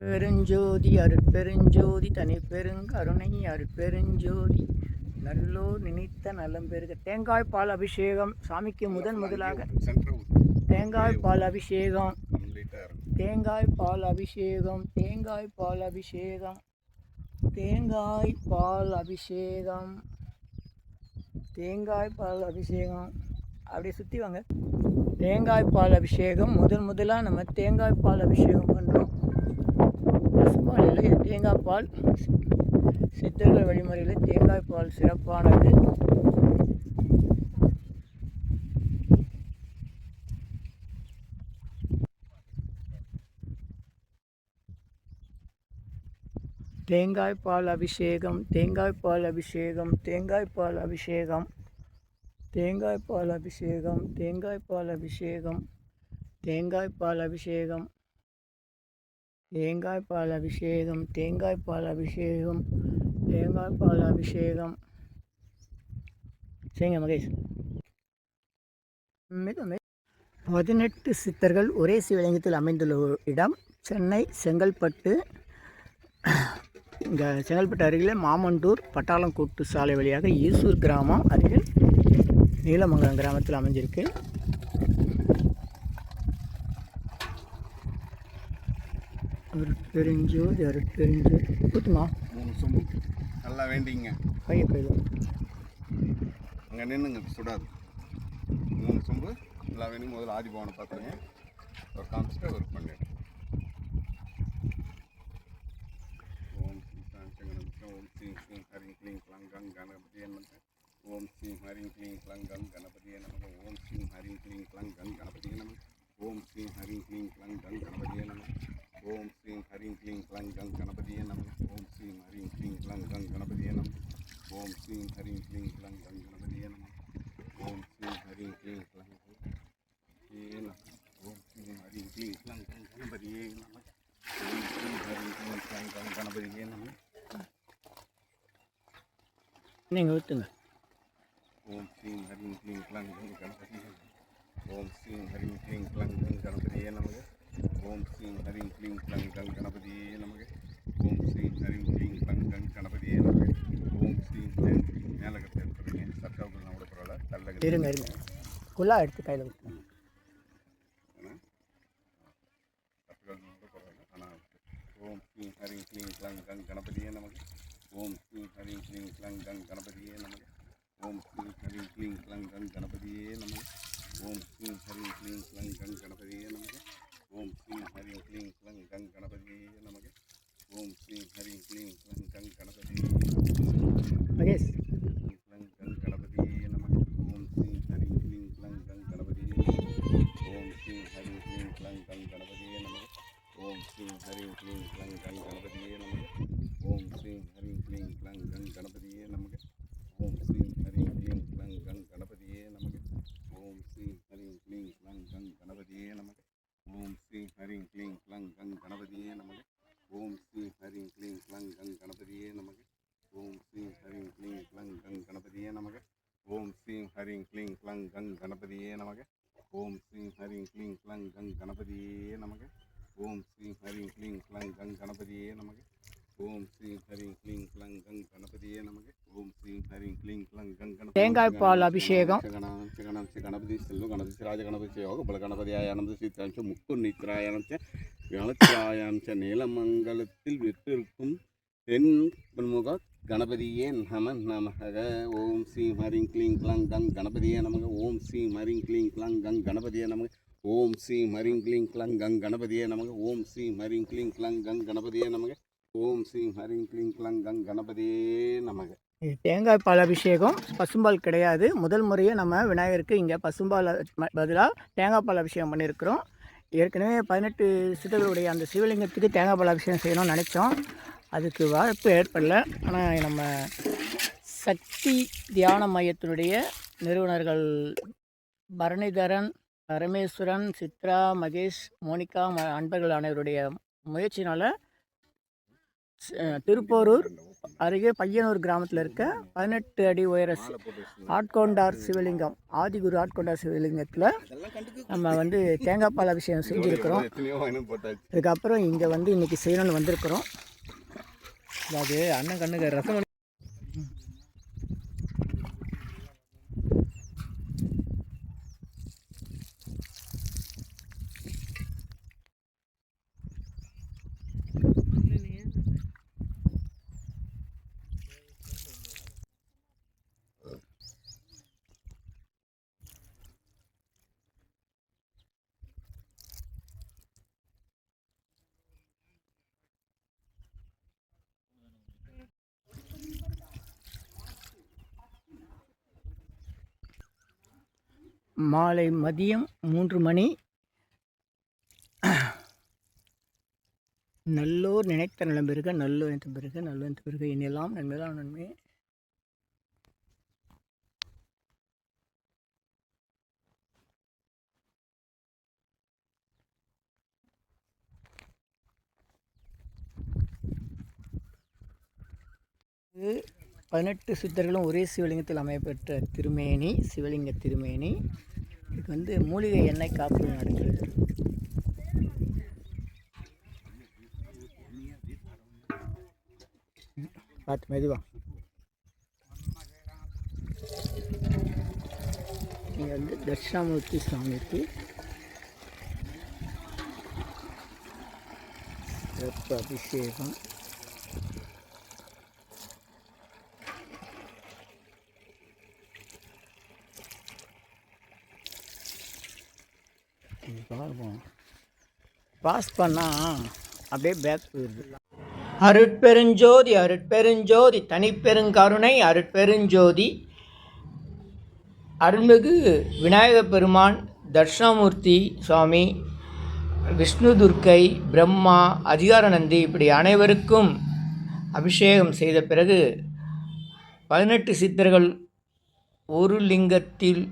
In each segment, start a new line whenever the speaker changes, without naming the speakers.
பெருஞ்சோதி அருட்பெருஞ்சோதி தனி பெருங்கருணை அருட்பெருஞ்சோதி நல்லோர் நினைத்த நலம் பெருக. தேங்காய் பால் அபிஷேகம் சாமிக்கு முதலாக தேங்காய் பால் அபிஷேகம், தேங்காய் பால் அபிஷேகம், தேங்காய் பால் அபிஷேகம், தேங்காய் பால் அபிஷேகம், தேங்காய் பால் அபிஷேகம். அப்படியே சுற்றி வாங்க. தேங்காய் பால் அபிஷேகம் முதலாக நம்ம தேங்காய் பால் அபிஷேகம் பண்ணுறோம். பசும்பாலில் தேங்காய் பால் சித்தர்கள் வழிமுறையில் தேங்காய் பால் சிறப்பானது. தேங்காய் பால் அபிஷேகம், தேங்காய் பால் அபிஷேகம், தேங்காய் பால் அபிஷேகம், தேங்காய் பால் அபிஷேகம், தேங்காய் பால் அபிஷேகம், தேங்காய் பால் அபிஷேகம், தேங்காய் பால் அபிஷேகம், தேங்காய் பால் அபிஷேகம், தேங்காய் பால் அபிஷேகம் செய்யுங்க மகேஷ். 18 சித்தர்கள் ஒரே சிவலிங்கத்தில் அமைந்துள்ள இடம் சென்னை செங்கல்பட்டு. இங்கே செங்கல்பட்டு அருகில் மாமண்டூர் பட்டாளங்கோட்டு சாலை வழியாக ஈசூர் கிராமம் அருகில் நீலமங்கலம் கிராமத்தில் அமைஞ்சிருக்கு. அருட்பெருஞ்சோதி அருட்பெருஞ்சோதி ஊற்றுமா
நல்லா வேண்டிங்க.
கையை கையில்
அங்கே நின்றுங்க, சுடாது. 3 சொம்பு நல்லா வேண்டி முதல்ல ஆதிபவனை பார்த்துருங்க. ஒரு காமிச்சிட்டு ஒர்க் பண்ணிடு. ஓம் ஸ்ரீ சாந்தகணம் ஓம் ஸ்ரீ ஸ்ரீ ஹரிங் க்ளீங் க்ளங்கம் கணபதியே நமக. ஓம் ஸ்ரீ ஹரிங் க்ளீங் க்ளங்கம் கணபதியே நமக. ஓம் ஸ்ரீ ஹரிங் க்ளீங் க்ளங்கம் கணபதியே நமக. ஓம் ஸ்ரீ ஹரிங் க்ளீங் க்ளங்கம் கணபதியே நமக. ஓம் ஸ்ரீ ஹரிங் க்ளீங் க்ளங்கம் கணபதியே நமக. ஓம் ஸ்ரீ ஹரிங் க்ளீங் க்ளங்கம் கணபதியே நமக. ஓம் ஸ்ரீ ஹரிங் க்ளீங் க்ளங்கம் கணபதியே நமக. ஓம் ஸ்ரீ ஹரிங் க்ளீங் க்ளங்கம் கணபதியே நமக. ஓம் ஸ்ரீ ஹரிங் க்ளீங் க்ளங்கம் கணபதியே நமக. ஓம் ஸ்ரீ ஹரிங் க்ளீங் க்ளங்கம் கணபதியே நமக.
நீங்கள் ஊற்றுங்க.
ஓம் ஸ்ரீ ஹரிங் க்ளீங் க்ளங்கம் கணபதியே நமக. ஓம் ஸ்ரீ ஹரிங் க்ளீங் க்ளங்கம் கணபதியே நமக. ஓம் ஸ்ரீ ஹரிங் க்ளீங் க்ளங்கம் கணபதியே நமக. ஓம் ஸ்ரீ ஹரிங் க்ளீங் க்ளங்கம் கணபதியே நமக. ஓம் ஸ்ரீ மேலே கட்ட எடுத்துருங்க. சட்டாவுக்குள்ள கூட பரவாயில்ல. தள்ள
இருங்க குள்ளா எடுத்து கையில் ஊற்றுங்க.
ஓம் ஸ்ரீ ஹரிங் க்ளீங் க்ளங்கம் கணபதியே நமக. ஓம் ஸ்ரீ ஹரிங் க்ளீங் க்ளங்கம் கணபதியே நமக. ஓம் ஸ்ரீ ஹரிங் க்ளீங் க்ளங்கம் கணபதியே நமக. ஓம் ஸ்ரீ ஹரிங் க்ளீங் க்ளங்கம் கணபதியே நமக. ஓம் ஸ்ரீ ஹரிங் க்ளீங் க்ளங்கம் கணபதியே நமக. ஓம் ஸ்ரீ ஹரிங் க்ளீங் க்ளங்கம் கணபதியே
மகேஷ்
க்ளங்கம் கணபதியே நமக. ஓம் ஸ்ரீ ஹரிங் க்ளீங் க்ளங்கம் கணபதியே நமக. ஓம் ஸ்ரீ ஹரிங் க்ளீங் க்ளங்கம் கணபதியே நமக. ஓம் ஸ்ரீ ஹரிங் க்ளீங் க்ளங்கம் கணபதியே நமக. ஓம் ஸ்ரீ ஹரிங் க்ளீங் க்ளங்கம் கணபதியே நமக. ஓம் ஸ்ரீ ஹரிங் க்ளீங் க்ளங்கம் கணபதியே நமக. ஓம் ஸ்ரீ ஹரிங் க்ளீங் க்ளங்கம் கணபதியே நமக. ஓம் ஸ்ரீ ஹரிங் க்ளீங் க்ளங்கம் கணபதியே நமக. ஓம் ஸ்ரீ ஹரிங் க்ளீங் க்ளங்கம் கணபதியே நமக. ஓம் ஸ்ரீ ஹரிங் க்ளீங் க்ளங்கம் கணபதியே நமக. ஓம் ஸ்ரீ ஹரிங் க்ளீங் க்ளங்கம் கணபதியே நமக. ஓம் ஸ்ரீ ஹரிங் க்ளீங் க்ளங்கம் கணபதியே நமக. ஓம் ஸ்ரீ ஹரிங் க்ளீங் க்ளங்கம் கணபதியே நமக. ஓம் ஸ்ரீ ஹரிங் க்ளீங் க்ளங்கம் கணபதியே நமக. ஓம் ஸ்ரீ ஹரிங் க்ளீங் க்ளங்கம் கணபதி.
தேங்காய் பால் அபிஷேகம்.
கணபதி செல்வம் கணபதி ராஜ கணபதி யோக பல கணபதியாயானந்த சீத்தாஞ்ச முக்கு நித்ராயணம் கணத்திராயம் நீலமங்கலத்தில் விட்டிருக்கும் தென் பிரமுக கணபதியே நம நமக. ஓம் ஸ்ரீ ஹரிங் க்ளீங் க்ளங்கம் கணபதியே நமக. ஓம் ஸ்ரீ ஹரிங் க்ளீங் க்ளங்கம் கணபதியே நமக. ஓம் ஸ்ரீ ஹரிங் க்ளீங் க்ளங்கம் கணபதியே நமக. ஓம் ஸ்ரீ ஹரிங் க்ளீங் க்ளங்கம் கணபதியே நமக. ஓம் ஸ்ரீ ஹரிங் க்ளீங் க்ளங்கம் கணபதியே நமக.
தேங்காய் பால் அபிஷேகம் பசும்பால் கிடையாது. முதல் முறையே நம்ம விநாயகருக்கு இங்கே பசும்பால் பதிலாக தேங்காய் பால் அபிஷேகம் பண்ணியிருக்கிறோம். ஏற்கனவே 18 சித்தர்களுடைய அந்த சிவலிங்கத்துக்கு தேங்காய் பால் அபிஷேகம் செய்யணும்னு நினச்சோம். அதுக்கு வாய்ப்பு ஏற்படல. ஆனால் நம்ம சக்தி தியான மையத்தினுடைய நிறுவனர்கள் பரணிதரன், பரமேஸ்வரன், சித்ரா, மகேஷ், மோனிகா அன்பர்கள் அனைவருடைய முயற்சினால் திருப்போரூர் அருகே பையனூர் கிராமத்தில் இருக்க 18 அடி உயர ஆட்கொண்டார் சிவலிங்கம், ஆதிகுரு ஆட்கொண்டார் சிவலிங்கத்தில் நம்ம வந்து தேங்காய் பால் அபிஷேகம் செஞ்சுருக்கிறோம். இதுக்கப்புறம் இங்கே வந்து இன்றைக்கி செய்யணும்னு வந்திருக்கிறோம். அது அண்ணன் கண்ணுக்கு ரசம் மாலை மதியம் 3 மணி. நல்லோர் நினைத்த நலம் பெறுக, நல்லோர் நினைத்த பெறுக, நல்லோர் நினைத்த பெறுக, இனியெல்லாம் நன்மைதான் நன்மை. இது 18 சித்தர்களும் ஒரே சிவலிங்கத்தில் அமையப்பெற்ற திருமேனி, சிவலிங்க திருமேனி. இதுக்கு வந்து மூலிகை எண்ணெய் காப்பு நடக்கிறது. பார்த்து மெதுவா. இங்கே வந்து தட்சிணாமூர்த்தி சுவாமிக்கு சிறப்பு அபிஷேகம். பாஸ் பண்ணால் அப்படியே பேக் போயிடுது. அருட்பெருஞ்சோதி அருட்பெருஞ்சோதி தனிப்பெருங்கருணை அருட்பெருஞ்சோதி அருள்மிகு விநாயகப் பெருமான், தட்சிணாமூர்த்தி சுவாமி, விஷ்ணு துர்க்கை, பிரம்மா, அதிகாரநந்தி இப்படி அனைவருக்கும் அபிஷேகம் செய்த பிறகு 18 சித்தர்கள் ஒரு லிங்கத்தில்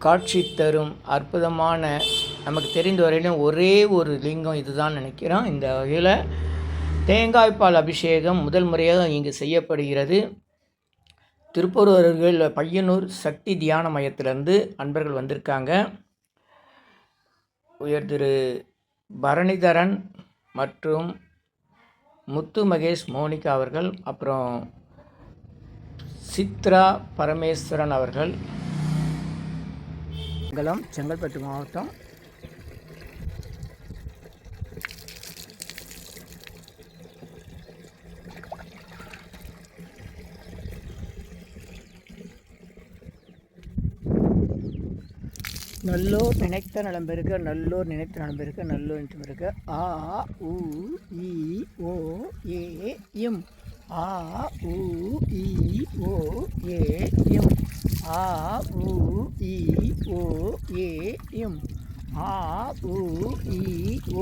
காட்சி தரும் அற்புதமான, நமக்கு தெரிந்த வரையிலும் ஒரே ஒரு லிங்கம் இதுதான் நினைக்கிறோம். இந்த வகையில் தேங்காய்பால் அபிஷேகம் முதல் முறையாக இங்கு செய்யப்படுகிறது. திருப்பூர் அருகில் பையனூர் சக்தி தியான மையத்திலேருந்து அன்பர்கள் வந்திருக்காங்க. உயர் திரு பரணிதரன் மற்றும் முத்து மகேஷ் மோனிகா அவர்கள், அப்புறம் சித்ரா பரமேஸ்வரன் அவர்கள். செங்கல்பட்டு மாவட்டம். நல்லோர் நினைத்த நலம் பெறுக, நல்லோர் நினைத்த நலம் பெறுக, நல்லோர் நினைத்த பெறுக. ஆ உ இ ஓ ஏ இம். ஆ உ இ ஓ ஏ இம். ஆ உ இ ஓ ஏ இம். ஆ உ இ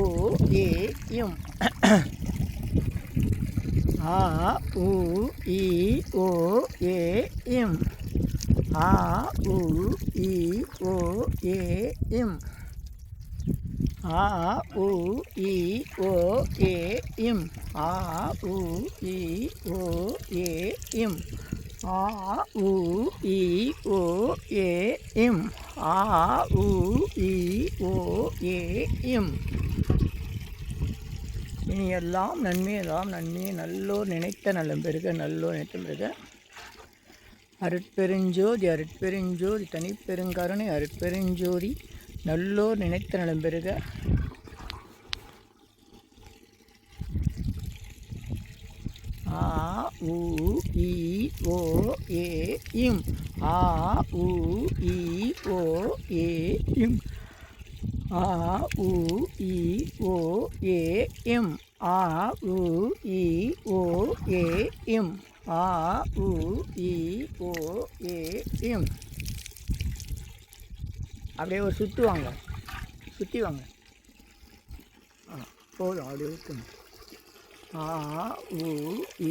ஓ ஏ இம். ஆ உ இ ஓ ஏ இம். ஆ உ இ ஓ ஏ இம். ஆ உ இ ஓ ஏ இம். ஆ உ இ ஓ ஏ இம். ஆ உ இ ஓ ஏ இம். ஆ உ இ ஓ ஏ இம். இனி எல்லாம் நன்மை, எல்லாம் நன்மை. நல்லோர் நினைத்த நலம் பெறுக, நல்லோர் நினைத்த பெறுக. அருட்பெருஞ்சோதி அருட்பெருஞ்சோதி தனிப்பெருங்கருணை அருட்பெருஞ்சோதி நல்லோர் நினைத்த நலம் பெறுக. ஆ உ இ ஓ ஏ இம். ஆ உ இ ஓ ஏ இம். ஆ உ இ ஓ ஏ இம். ஆ உ இ ஓ ஏ இம். ஆ உ இ ஓ ஏ இம். அப்படியே ஒரு சுற்றி வாங்க, சுற்றி வாங்க. போதும், அப்படியே ஊற்றுங்க. ஆ உ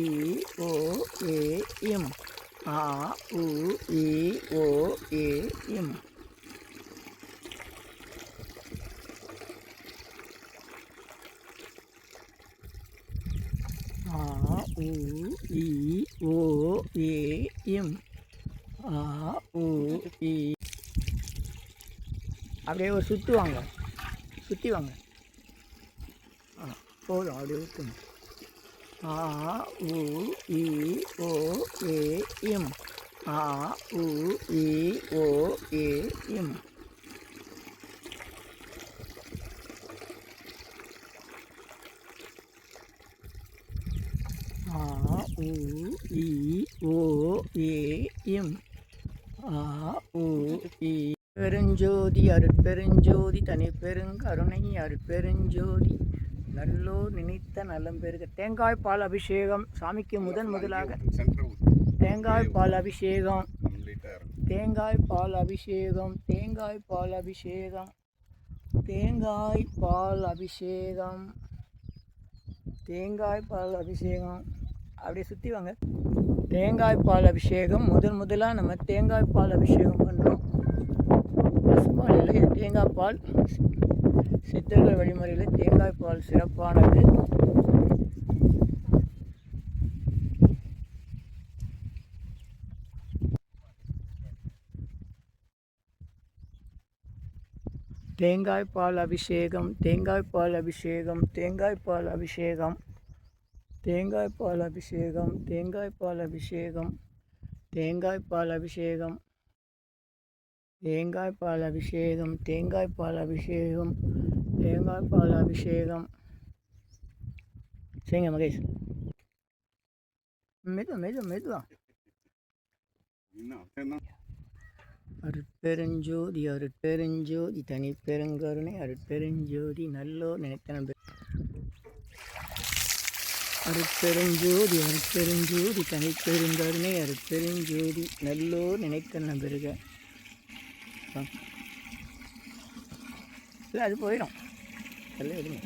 இ ஓ ஏ இம். ஆ உ இ ஓ ஏ இம். ஆ உ இ ஓ ஏ இம். ஆ உ இ. அப்படியே ஒரு சுற்றி வாங்க, சுற்றி வாங்க. போதும், அப்படியே ஊற்றுங்க. ஆ உ இ ஓ ஏ இம். ஆ உ இ ஓ ஏ இம். ஆ உ இ ஓ ஏ இம். ஆ உ இ. பெருஞ்சோதி அருட்பெருஞ்சோதி தனி பெருங்கருணை அருட்பெருஞ்சோதி நல்லோர் நினைத்த நலம் பெருக. தேங்காய் பால் அபிஷேகம் சாமிக்கு முதலாக தேங்காய் பால் அபிஷேகம், தேங்காய் பால் அபிஷேகம், தேங்காய் பால் அபிஷேகம், தேங்காய் பால் அபிஷேகம், தேங்காய் பால் அபிஷேகம். அப்படியே சுற்றி வாங்க. தேங்காய் பால் அபிஷேகம் முதலாக நம்ம தேங்காய் பால் அபிஷேகம் பண்ணுறோம். பசும்பாலில் தேங்காய் பால் சித்தர்கள் வழிமுறையில் தேங்காய் பால் சிறப்பானது. தேங்காய் பால் அபிஷேகம், தேங்காய் பால் அபிஷேகம், தேங்காய் பால் அபிஷேகம், தேங்காய் பால் அபிஷேகம், தேங்காய் பால் அபிஷேகம், தேங்காய் பால் அபிஷேகம், தேங்காய் பால் அபிஷேகம், தேங்காய் பால் அபிஷேகம், தேங்காய் பால் அபிஷேகம். சரிங்க மகேஷ், மெதுவா. அருட்பெருஞ்சோதி அருட்பெருஞ்சோதி தனி பெருங்கருணை அருட்பெருஞ்சோதி நல்லோர் நினைத்த நம்பர். அருட்பெருஞ்சோதி அருட்பெருஞ்சோதி தனி பெருங்கருணை அருட்பெருஞ்சோதி நல்லோர் நினைத்த நம்பருக. இல்லை, அது போயிடும். எல்லாம் எடுங்க.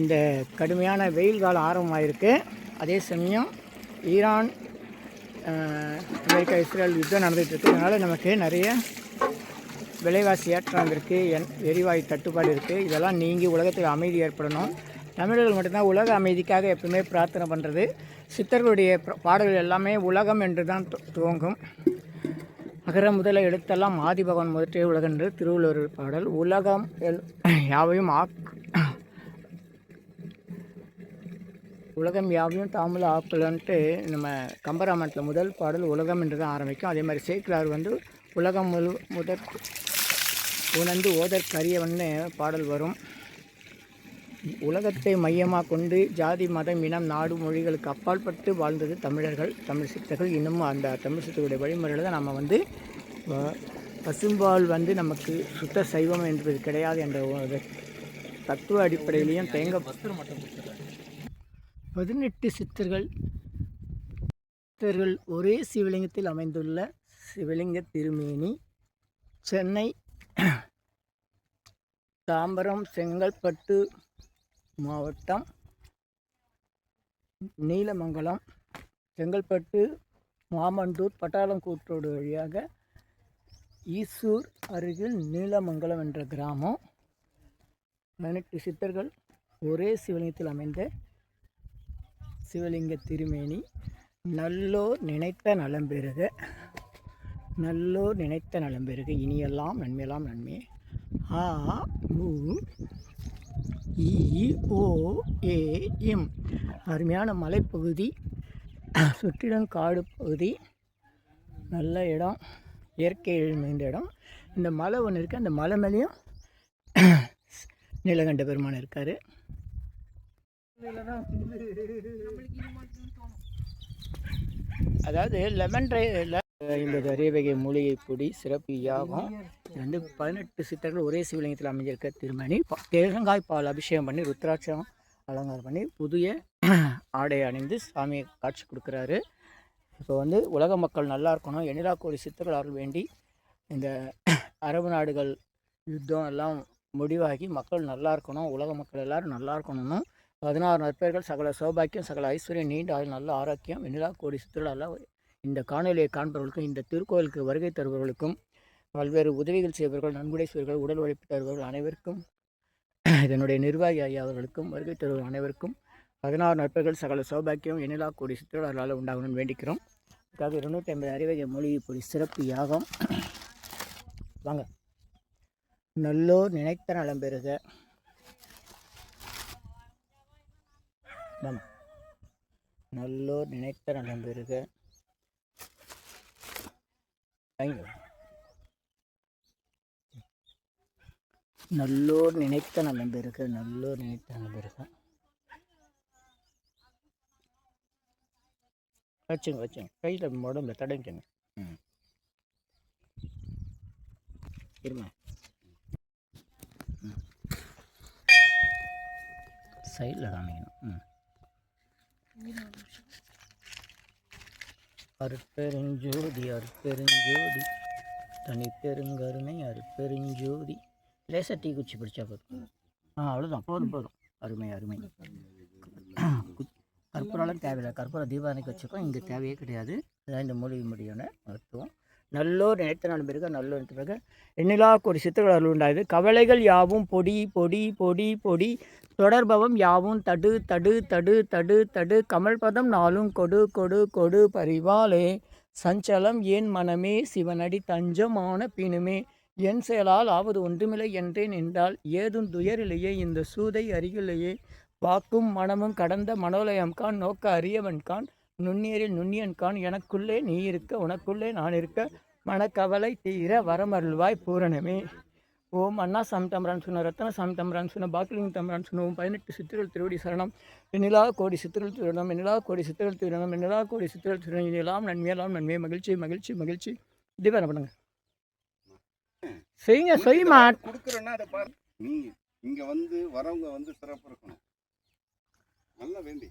இந்த கடுமையான வெயில் காலம் ஆரம்பமாயிருக்கு. அதே சமயம் ஈரான், அமெரிக்கா, இஸ்ரேல் யுத்தம் நடந்துகிட்ருக்கு. அதனால் நமக்கு நிறைய விலைவாசி ஏற்றம் வந்திருக்கு, எரிவாயு தட்டுப்பாடு இருக்குது. இதெல்லாம் நீங்கி உலகத்தில் அமைதி ஏற்படணும். தமிழர்கள் மட்டும்தான் உலக அமைதிக்காக எப்பவுமே பிரார்த்தனை பண்ணுறது. சித்தர்களுடைய பாடல்கள் எல்லாமே உலகம் என்று தான் துவங்கும். அகர முதல எழுத்தெல்லாம் ஆதிபகவன் முதற்றே உலகென்று திருவள்ளுவர் பாடல். உலகம் யாவையும் உலகம் யாவையும் தாமுல ஆக்கலன்ட்டு நம்ம கம்பராமாயணத்தில் முதல் பாடல் உலகம் என்று தான் ஆரம்பிக்கும். அதே மாதிரி சேக்கிலார் உலகம் முதற் உணர்ந்து ஓதற்கரியவன்னு பாடல் வரும். உலகத்தை மையமாக கொண்டு ஜாதி மதம் இனம் நாடு மொழிகளுக்கு அப்பாற்பட்டு வாழ்ந்தது தமிழர்கள், தமிழ் சித்தர்கள். இன்னமும் அந்த தமிழ் சித்தர்களுடைய வழிமுறையில் தான் நம்ம பசும்பால் நமக்கு சுத்த சைவம் என்பது கிடையாது என்ற தத்துவ அடிப்படையிலையும் 18 சித்தர்கள் ஒரே சிவலிங்கத்தில் அமைந்துள்ள சிவலிங்க திருமேனி சென்னை, தாம்பரம், செங்கல்பட்டு மாவட்டம், நீலமங்கலம், செங்கல்பட்டு, மாமண்டூர், பட்டாளங்கூற்றோடு வழியாக ஈசூர் அருகில் நீலமங்கலம் என்ற கிராமம். 18 சித்தர்கள் ஒரே சிவலிங்கத்தில் அமைந்த சிவலிங்க திருமேனி. நல்லோர் நினைத்த நலம் பெறுக, நல்லோர் நினைத்த நலம் பெறுக. இனியெல்லாம் நன்மையெல்லாம் நன்மை. ஆ உ இ ஓ ஏ இம். அருமையான மலைப்பகுதி, சுற்றிலும் காடு பகுதி, நல்ல இடம், இயற்கை மிகுந்த இடம். இந்த மலை ஒன்று இருக்குது. அந்த மலை மேலேயும் நீலகண்ட பெருமான் இருக்கார். அதாவது லெமன் ட்ரை 50 அரியவகை மூலிகை பொடி சிறப்பு யாகம். 18 சித்தர்கள் ஒரே சிவலிங்கத்தில் அமைஞ்சிருக்க திருமணி. தேங்காய் பால் அபிஷேகம் பண்ணி ருத்ராட்சம் அலங்காரம் பண்ணி புதிய ஆடை அணிந்து சாமியை காட்சி கொடுக்குறாரு. இப்போ உலக மக்கள் நல்லா இருக்கணும், எண்ணிலா கோடி சித்தர்கள் அருள் வேண்டி இந்த அரபு நாடுகள் யுத்தம் எல்லாம் முடிவாகி மக்கள் நல்லா இருக்கணும், உலக மக்கள் எல்லோரும் நல்லா இருக்கணும்னு 16 நற்பெயர்கள், சகல சௌபாக்கியம், சகல ஐஸ்வர்யம், நீண்ட ஆயுள், நல்ல ஆரோக்கியம், எண்ணிலா கோடி சித்தர்கள் எல்லாம் இந்த காணொலியை காண்பவர்களுக்கும் இந்த திருக்கோயிலுக்கு வருகை தருபவர்களுக்கும் பல்வேறு உதவிகள் செய்பவர்கள், நன்கொடை செய்வர்கள், உடல் உழைப்பு தருபவர்கள் அனைவருக்கும் இதனுடைய நிர்வாகி ஐயா அவர்களுக்கும் வருகை தருவோர் அனைவருக்கும் 16 நற்பர்கள் சகல சௌபாக்கியம் எண்ணிலா கோடி சித்திரவர்களால் உண்டாகணும்னு வேண்டிக்கிறோம். அதுக்காக 250 அறிவகை மூலிகை பொடி சிறப்பு யாகம். வாங்க. நல்லோர் நினைத்த நலம் பெறுக. வாங்க. நல்லோர் நினைத்த நலம் பெறுக. நல்லோர் நினைத்த நலம் பெறுக. நல்லோர் நினைத்த நலம் பெறுக. வச்சுங்க கையில் உடம்புல தடங்கிங்க. இருமா சைடில் காமிக்கணும். அருட்பெருஞ்சோதி அருட்பெருஞ்சோதி தனிப்பெருங்கருணை அருட்பெருஞ்சோதி. லேசாக டீ குச்சி பிடிச்சா போதும். அவ்வளோதான், போதும். அருமை. கற்பூரெல்லாம் தேவையில்லை. கற்பூரம் தீபாவளிக்கு வச்சுக்கோ, இங்கே தேவையே கிடையாது. அதான் இந்த மூலிகை முடியான மருத்துவம். நல்லோர் நினைத்த நாள் பிறகு நல்லோர் நினைத்த பிறகு எண்ணிலா கோடி சித்திரங்கள் அருள் உண்டாது. கவலைகள் யாவும் பொடி பொடி பொடி பொடி தொடர்பவம் யாவும் தடு தடு தடு தடு தடு கமல்பதம் நாளும் கொடு கொடு கொடு பரிவாலே சஞ்சலம் ஏன் மனமே சிவனடி தஞ்சமான பிணுமே என் செயலால் ஆவது ஒன்றுமில்லை என்றேன் என்றால் ஏதும் துயரிலேயே இந்த சூதை அருகிலேயே வாக்கும் மனமும் கடந்த மனோலயம்கான் நோக்க அறியவன்கான் நுண்ணியரில் நுண்ணியன்கான் எனக்குள்ளே நீ இருக்க உனக்குள்ளே நான் இருக்க மனக்கவலை தீர வரமருள்வாய் பூரணமே. ஓம் அண்ணா சாமி தம்பரான் சொன்ன ரத்தன சாமி தம்பரான் சொன்ன பாக்கிலிங்க தம்பரான் சொன்ன 18 சித்திரங்கள் திருவடி சரணம். எண்ணிலா கோடி சித்திரங்கள் திருடணும். எண்ணிலா கோடி சித்திரங்கள் திருடணும். எண்ணிலா கோடி சித்திரங்கள் திருடணும். இனியெல்லாம் நன்மையெல்லாம் நன்மை. மகிழ்ச்சி. தீபாவளி பண்ணுங்க. செய்யுமா
கொடுக்குறேன்னா அதை பாரு. நீ இங்கே வந்து வரவங்க வந்து சிறப்பு இருக்கணும். நல்லா வேண்டி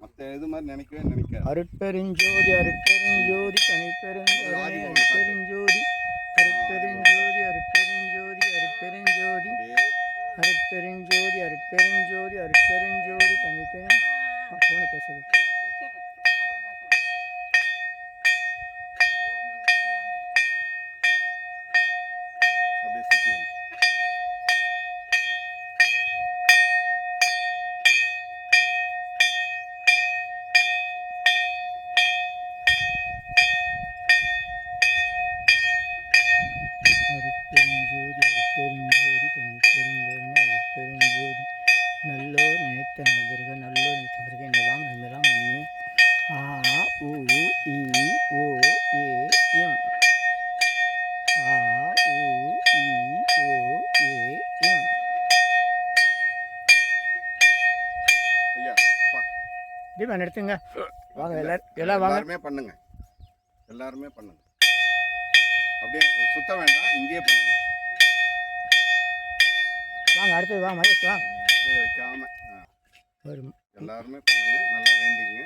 மற்ற இது மாதிரி நினைக்காது.
அருட்பெருஞ்சோதி அருட்பெருஞ்சோதி தனிப்பெருங்கருணை அருட்பெருஞ்சோதி அருட்பெருஞ்சோதி அருட்பெருஞ்சோதி அருட்பெருஞ்சோதி அருட்பெருஞ்சோதி அருட்பெருஞ்சோதி அருட்பெருஞ்சோதி தனிப்பெரும் போன பேசுது.
அப்படியே சுற்றி வந்து
அருட்பெருஞ்சோதி அருட்பெருஞ்சோதி தனிப்பெருங்கருணை அருட்பெருஞ்சோதி நல்லோர் நினைத்த நண்பர்கள் நல்லோர் நினைத்த பிறகு எங்கெல்லாம் நன்மை. ஆ உ இ ஓ ஏ எம். ஆ உ இ ஓ ஏ எம்.
ஐயா அப்பா
தீபம் எடுத்துங்க. வாங்க எல்லாம் வாங்க.
எல்லாருமே பண்ணுங்க. அப்படியே சுத்த வேண்டாம், இங்கேயே பண்ணுங்க.
வாங்க அடுத்தது வாங்க மகேஷ் வாங்க.
கீழே வைக்காம
வரும்.
எல்லாருமே பண்ணுங்க. நல்லா வேண்டிங்க.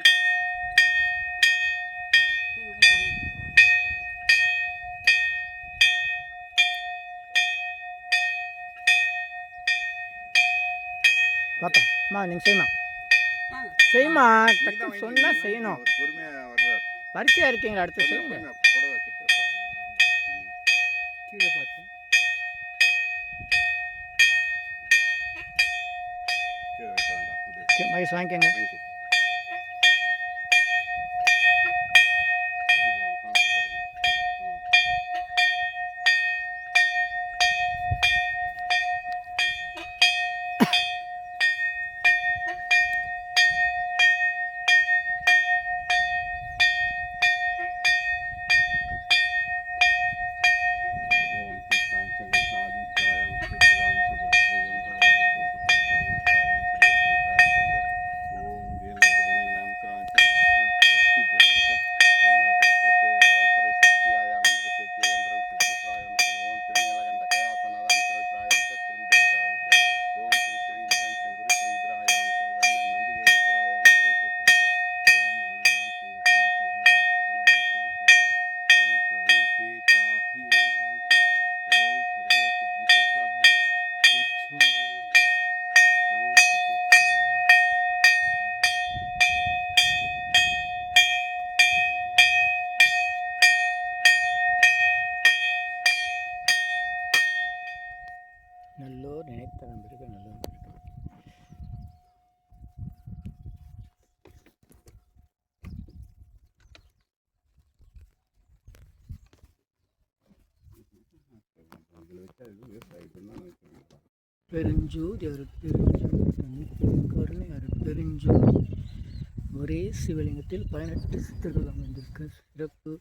பாப்பா நீங்கள் செய்யுமா டக்குன்னு சொன்னால் செய்யணும்.
பொறுமையாக வருவார்.
வரிசையாக இருக்கீங்களா? அடுத்து செய்யுங்க.
புடவை கிட்ட
கீழே பார்த்து
கீழே வைக்க வேண்டாம்.
மகேஷ் வாங்கிக்கோங்க.
தேங்க்யூ. ஓம்
நல்லோர் நினைத்த நண்பர்கள் நல்லோர் பெருஞ்சோதி அருட்பெருஞ்சோதி தனிப்பெருங்கருணை அருட்பெருஞ்சோதி ஒரே சிவலிங்கத்தில் 18 சித்தர்கள் அமைந்திருக்க சிறப்பு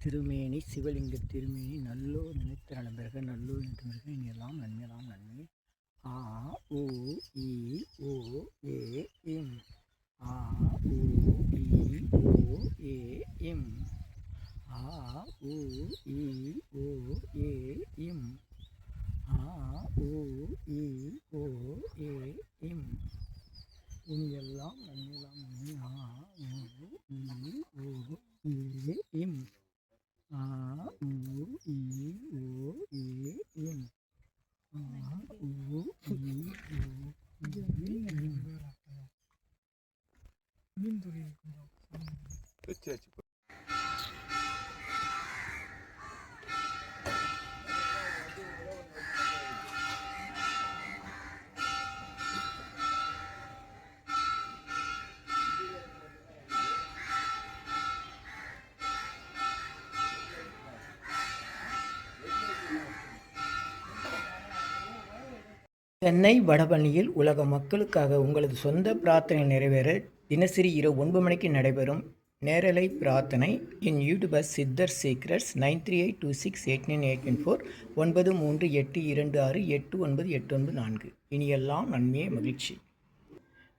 திருமேனி சிவலிங்க திருமேனி நல்லோர் நினைத்த நண்பர்கள் நல்லோர் நினைத்த இனியெல்லாம் நன்மையெல்லாம் நன்மை ஆ ஊ இ ஓ ஏ இம் ஆ ஊ இ ஓ ஏ இம் ஆ ஊ இ ஓ ஏ இம் ஆ ஊ இ ஓ ஏ இம் இனியெல்லாம் நன்மையெல்லாம் நன்மை ஆ ஊ இ ஓ ஏ இம் ஆ ஊ இ ஓ ஏ இம் ஆ ஊ இ ஓ ஏ இம் சென்னை வடபழனியில் உலக மக்களுக்காக உங்களது சொந்த பிரார்த்தனை நிறைவேற தினசரி இரவு 9 மணிக்கு நடைபெறும் நேரலை பிரார்த்தனை இன் யூடியூபர் சித்தர் சீக்ரெட்ஸ் 9382689814 9382268984 இனியெல்லாம் நன்மையே மகிழ்ச்சி.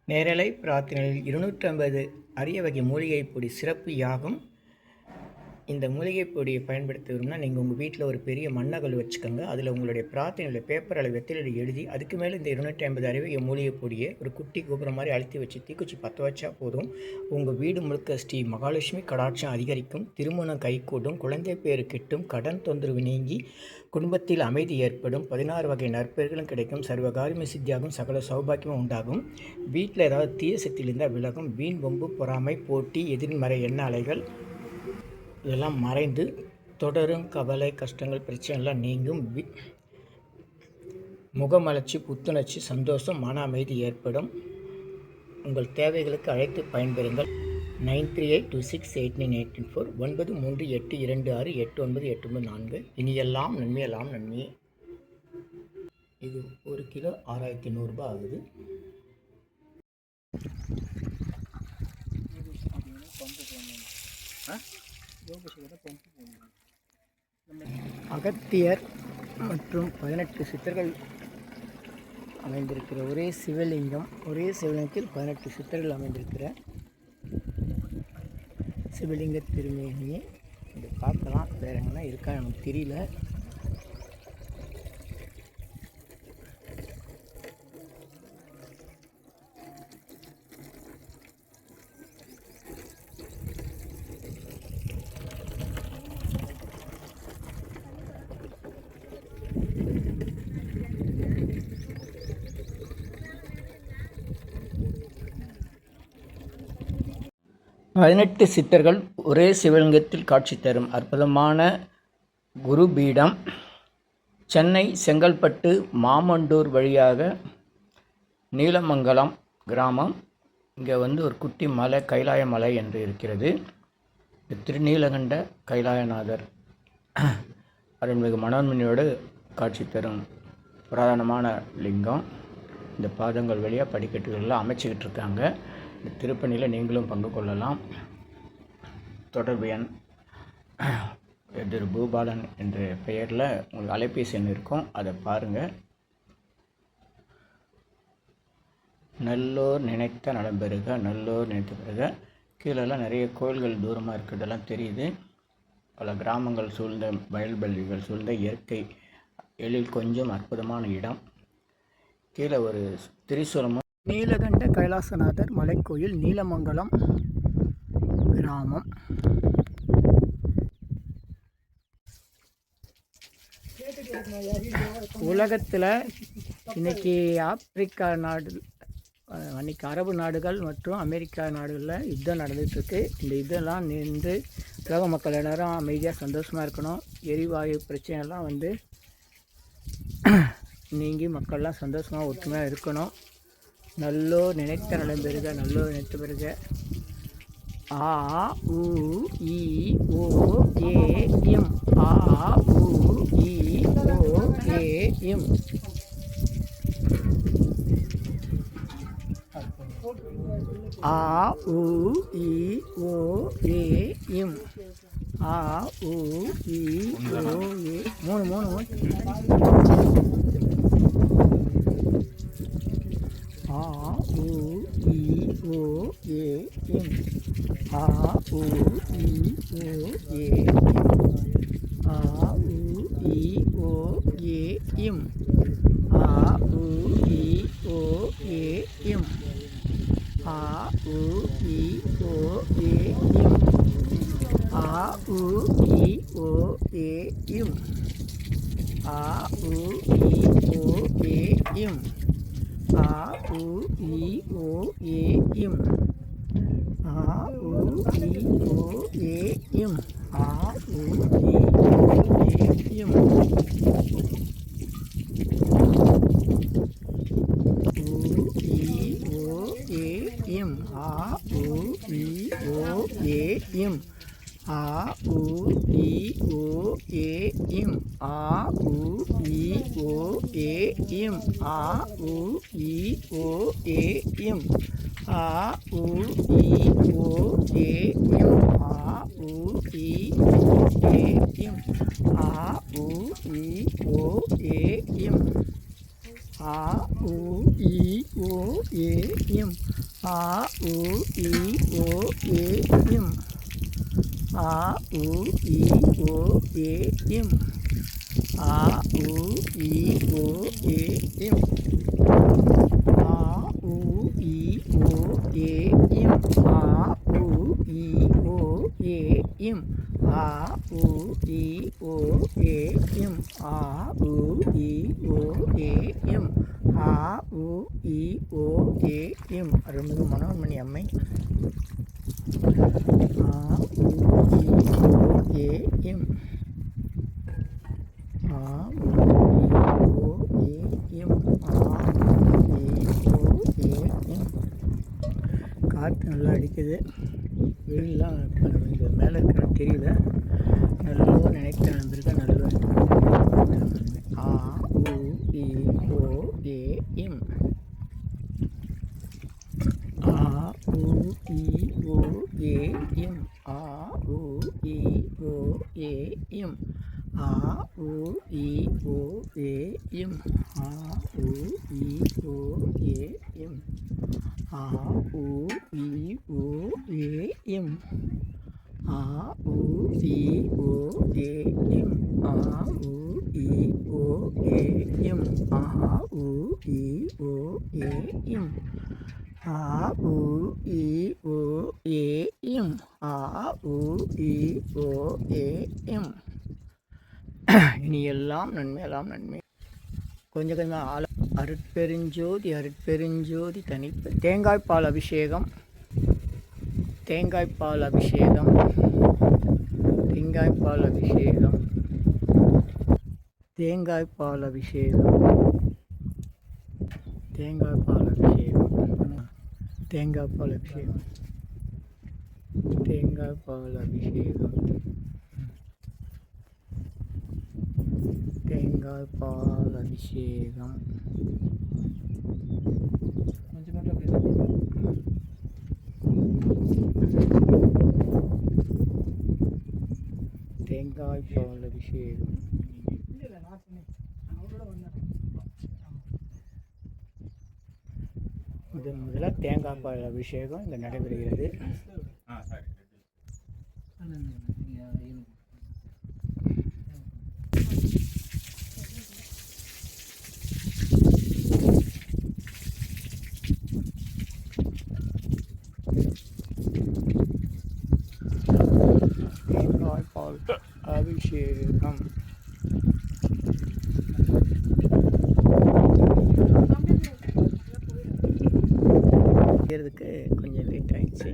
நேரலை பிரார்த்தனையில் 250 அரிய வகை மூலிகை பொடி சிறப்பு யாகம். இந்த மூலிகை பொடியை பயன்படுத்த விரும்பினா நீங்கள் உங்கள் வீட்டில் ஒரு பெரிய மண்ணகல் வச்சுக்கோங்க. அதில் உங்களுடைய பிரார்த்தனையில் பேப்பர் அளவு வெற்றிலை எழுதி அதுக்கு மேலே இந்த 250 அரிய மூலிகை பொடியை ஒரு குட்டி கோபுரம் மாதிரி அழுத்தி வச்சு தீக்குச்சி பற்ற வச்சா போதும். உங்கள் வீடு முழுக்க ஸ்ரீ மகாலட்சுமி கடாட்சம் அதிகரிக்கும், திருமணம் கைகூடும், குழந்தை பேரு கிட்டும், கடன் தொந்தரவு நீங்கி குடும்பத்தில் அமைதி ஏற்படும், 16 வகை நற்பெயர்களும் கிடைக்கும், சர்வகாரியமே சித்தியாகும், சகல சௌபாக்கியமும் உண்டாகும். வீட்டில் ஏதாவது தீய சக்தியில் இருந்தால் விலகும், வீண் வம்பு பொறாமை போட்டி எதிர்மறை எண்ண அலைகள் இதெல்லாம் மறைந்து தொடரும் கவலை கஷ்டங்கள் பிரச்சனைலாம் நீங்கும், முகமலர்ச்சி புத்துணர்ச்சி சந்தோஷம் மன அமைதி ஏற்படும். உங்கள் தேவைகளுக்கு அழைத்து பயன்பெறுங்கள். 9382689814 9382268984 இனியெல்லாம் நன்மையெல்லாம் நன்மையே. இது 1 கிலோ 6100 ரூபாய் ஆகுது. அகத்தியர் மற்றும் 18 சித்தர்கள் அமைந்திருக்கிற ஒரே சிவலிங்கம், ஒரே சிவலிங்கத்தில் 18 சித்தர்கள் அமைந்திருக்கிற சிவலிங்க திருமேனியை இங்கே பார்க்கலாம். வேறு எங்கன்னா இருக்கா எனக்கு தெரியல. பதினெட்டு சித்தர்கள் ஒரே சிவலிங்கத்தில் காட்சி தரும் அற்புதமான குரு பீடம். சென்னை செங்கல்பட்டு மாமண்டூர் வழியாக நீலமங்கலம் கிராமம். இங்கே ஒரு குட்டி மலை கைலாய மலை என்று இருக்கிறது. திருநீலகண்ட கைலாயநாதர் அருள்மிகு மனோன்மணியோடு காட்சி தரும் புராதனமான லிங்கம். இந்த பாதங்கள் வழியாக படிக்கட்டுகள்லாம் அமைச்சிக்கிட்டு இருக்காங்க. இந்த திருப்பணியில் நீங்களும் பங்கு கொள்ளலாம். தொடர்பு எண் திரு பூபாலன் என்ற பெயரில் உங்களுக்கு அலைபேசி எண் இருக்கும், அதை பாருங்கள். நல்லோர் நினைத்த நலம் பெறுக, நல்லோர் நினைத்த பெறுக. கீழெல்லாம் நிறைய கோயில்கள் தூரமாக இருக்கிறதெல்லாம் தெரியுது. பல கிராமங்கள் சூழ்ந்த வயல்வெளிகள் சூழ்ந்த இயற்கை எழில் கொஞ்சம் அற்புதமான இடம். கீழே ஒரு திரிசூலமும். நீலகண்ட கைலாசநாதர் மலைக்கோயில், நீலமங்கலம் கிராமம். உலகத்தில் இன்றைக்கி ஆப்பிரிக்கா நாடு, அன்றைக்கி அரபு நாடுகள் மற்றும் அமெரிக்கா நாடுகளில் யுத்தம் நடந்துகிட்ருக்கு. இந்த யுத்தம்லாம் நின்று உலக மக்கள் எல்லோரும் அமைதியாக சந்தோஷமாக இருக்கணும். எரிவாயு பிரச்சனைலாம் நீங்கி மக்கள்லாம் சந்தோஷமாக ஒற்றுமையாக இருக்கணும். நல்லோ நினைத்த நலம் பெறுக, நல்லோ நினைத்த பெறுக. ஆ உ இ ஓ ஏ இம். ஆ உ இ ஓ ஏ இம். ஆ உ இ ஓ ஏ இம். ஆ உ இ ஓ ஏ. மூணு ஆ உ இ ஓ ஏ இம். ஆ உ இ ஓ ஏ இம். ஆ உ இ ஓ ஏ இம். ஆ உ இ ஓ ஏ இம். ஆ உ இ ஓ ஏ இம். ஆ உ இ ஓ ஏ இம். ஆ உ இ ஓ ஏ இம். ஆ உ இ ஓ ஏ இம். ஆ உ இ ஓ ஏ இம். ஆ உ இ ஓ ஏ இம். உ இ ஓ ஏ இம். ஆ உ இ ஓ ஏ இம். ஆ உ இ ஓ ஏ இம். ஆ உ இ ஓ ஏ இம். ஆ உ இ ஓ ஏ இம். ஆ உ இ ஓ ஏ இம். ஆ உ இ ஓ ஏ இம். ஆ உ இ ஓ ஏ இம். ஆ உ இ ஓ ஏ இம். ஆ உ இ ஓ ஏ இம். ஆ உ இ ஓ ஏ இம். ஆ உ இ ஓ ஏ இம். ஆ உ இ ஓ ஏ இம். ஆ உ இ ஓ ஏ இம். ஆ உ இ ஓ ஏ இம். ஆ உ இ ஓ ஏ இம். ஆ உ இ ஓ ஏ இம். அருள்மிகு மனோன்மணி அம்மை. ஆ உ இ ஓ ஏ இம். ஆ உ இ ஓ ஏ இம். ஆ உ இ ஓ ஏ இம். காற்று நல்லா அடிக்குது. வெயிலெலாம் இங்கே மேலே இருக்கிற தெரியல. நல்லோ நினைத்த நம்பிருக்க நல்லோ. ஆ உ இ ஓ ஏ இம். ஆ உ இ ஓ ஏ இம். ஆ உ இ ஓ ஏ இம். ஆ உ இ ஓ ஏ இம். ஆ உ இ ஓ ஏ இம். ஆ உ இ ஓ ஏ இம். ஆ உ இ ஓ ஏ இம். ஆ உ இ ஓ ஏ இம். ஆ உ இ ஓ ஏ இம். ஆ உ இ ஓ ஏ இம். ஆ உ இ ஓ ஏ இம். இனி எல்லாம் நன்மையெல்லாம் நன்மை. கொஞ்சம் கொஞ்சமாக அருட்பெருஞ்சோதி அருட்பெருஞ்சோதி தனிப்பு. தேங்காய்பால் அபிஷேகம். தேங்காய்பால் அபிஷேகம். தேங்காய்பால் அபிஷேகம். தேங்காய்பால் அபிஷேகம். தேங்காய்பால் அபிஷேகம். தேங்காய்பால் அபிஷேகம். தேங்காய்பால் அபிஷேகம். தேங்காய்பால் அபிஷேகம். தேங்காய்பால் அபிஷேகம். முதல்ல தேங்காய்பால் அபிஷேகம் இங்கே நடைபெறுகிறது. தேங்காய்பால் அபிஷேகம். செய்கிறதுக்கு கொஞ்சம் லேட் ஆயிடுச்சு.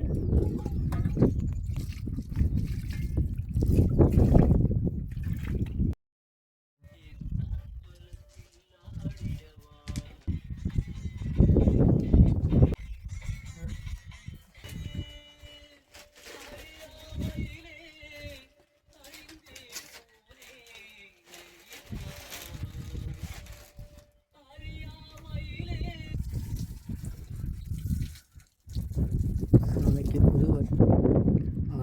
புதுவர்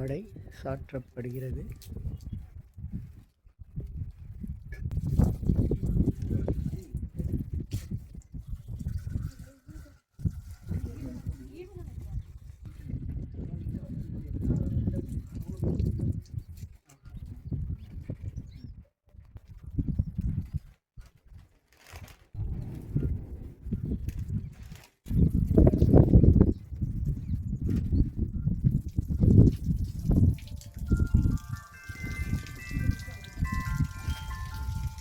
ஆடை சாற்றப்படுகிறது.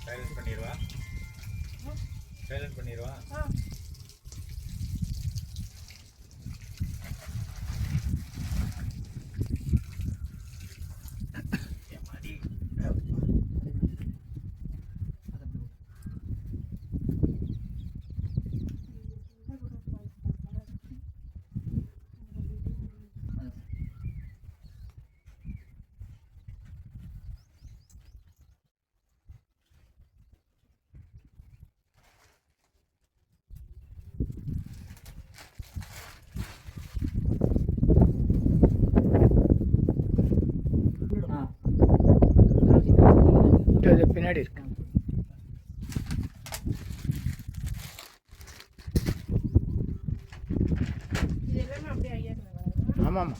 Silent பண்ணிடுவா, silent பண்ணிடுவா.
இது பின்னாடி இருக்கு. ஆமாம்.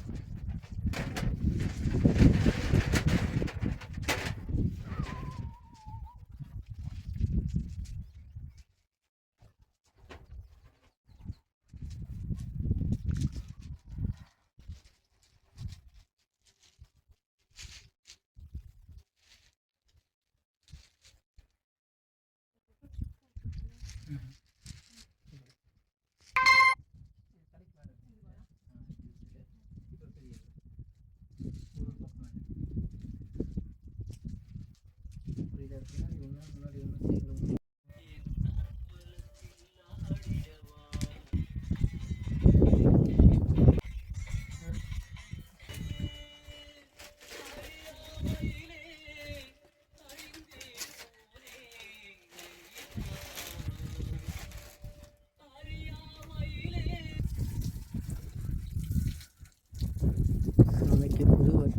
சாமிக்கு புதுவர்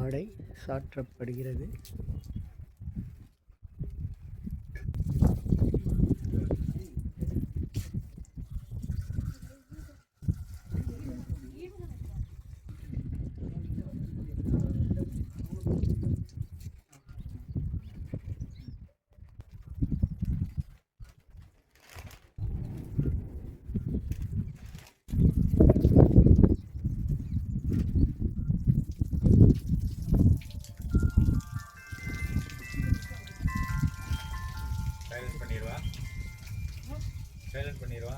ஆடை சாற்றப்படுகிறது.
Silent பண்ணிடுவா, silent பண்ணிடுவா.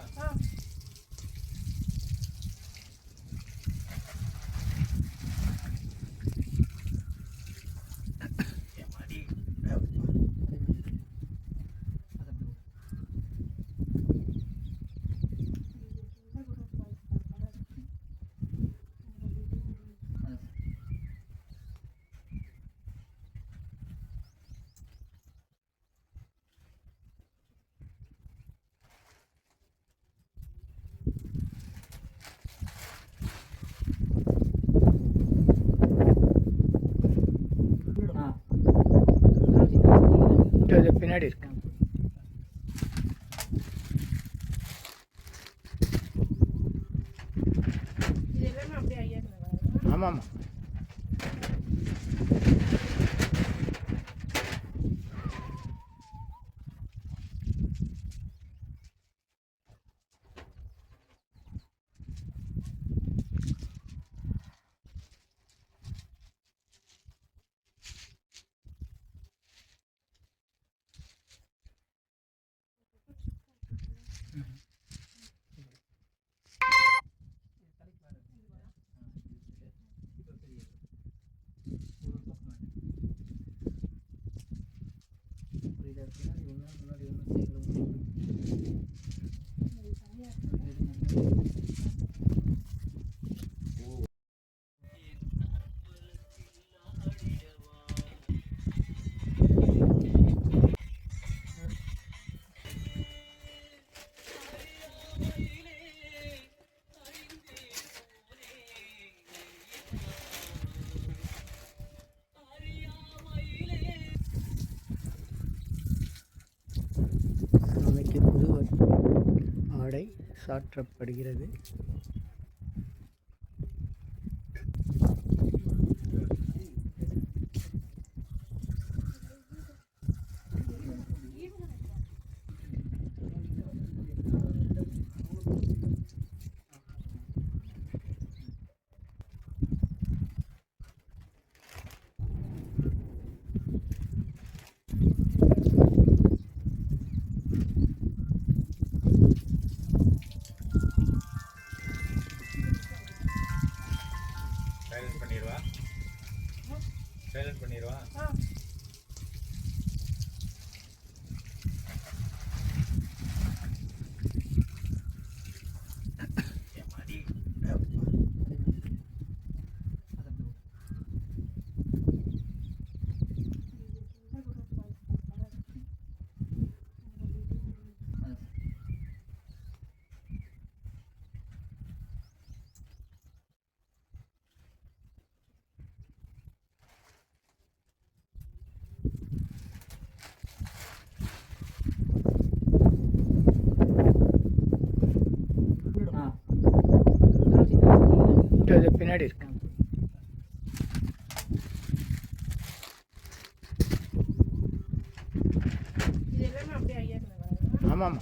இது பின்னாடி இருக்கு. ஆமாம். ஆடை சாற்றப்படுகிறது.
சைலண்ட் பண்ணிடுவா.
இது பின்னாடி இருக்கு. ஆமாம்.